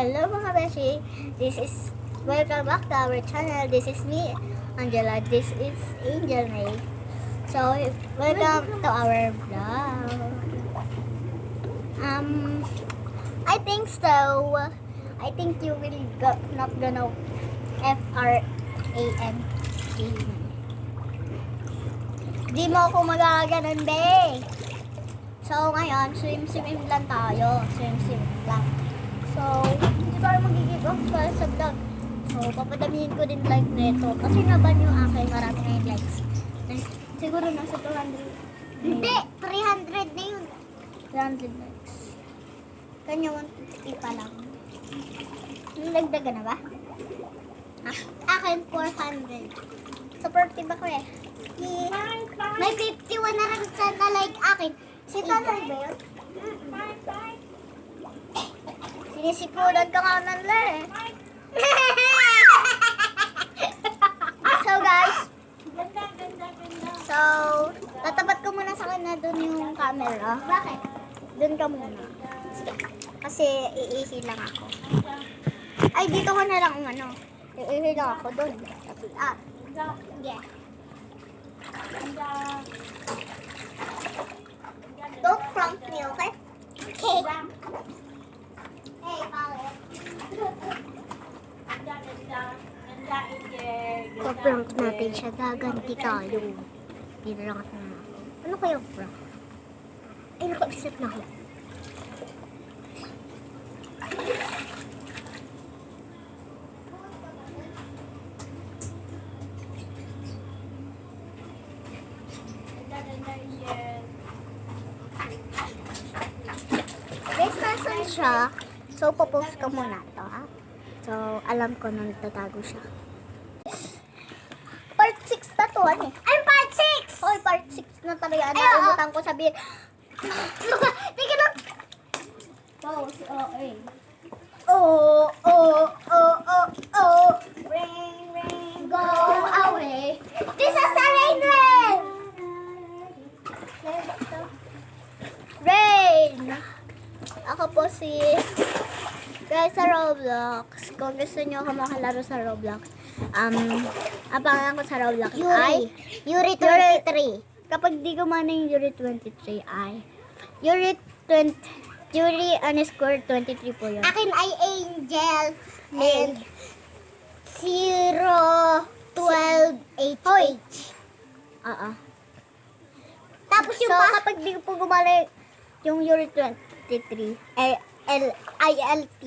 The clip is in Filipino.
Hello mga beshi, welcome back to our channel. This is me, Angela. This is Angel May. So, welcome to our vlog. I think you will not gonna FRAMC. Di mo ako magaganon, be. So, ngayon, swim lang tayo. Swim lang. So, hindi ba magiging off sa vlog? So, papadamihin ko din like nito. Kasi naban yung akin, marami na yung likes. Siguro nasa 200. Hindi, 300 na yun. 300 likes. Kanya 150 pa lang. Nagdaga na ba? Akin 400. Supportive ako eh. May 51 na rin na like akin. Si Tanay ba yun? Sinisipulan ka nga nila eh. So guys, tatapat ko muna sa kanya dun yung camera. Bakit? Dun ka muna. Kasi iihi lang ako. Ay, dito ko na lang iihi lang ako dun. Yeah. Don't prank me, okay? Okay. Hey, bakit? Pa-prank natin siya. Gaganti tayo. Dito lang ako na. Ano kaya prank? Ay, nakaisip na ako. Guys, nasan siya? So, popost ka muna to, ha? So, alam ko na nagtatago siya. Part 6 na to, ano? Ay, part 6! Hoy, part 6 na talaga. Nakalimutan ko sabihin. Tingin lang! Pause, Rain, go away. This is the rain! Rain! Ako po si guys sa Roblox. Kung gusto nyo ako makalaro sa Roblox, abangan ko sa Roblox ay Yuri 23. Kapag di gumana yung Yuri 23 ay Yuri underscore 23 po yun. Akin ay Angel and 012H. Tapos yung kapag di po gumana yung Yuri 23 ILT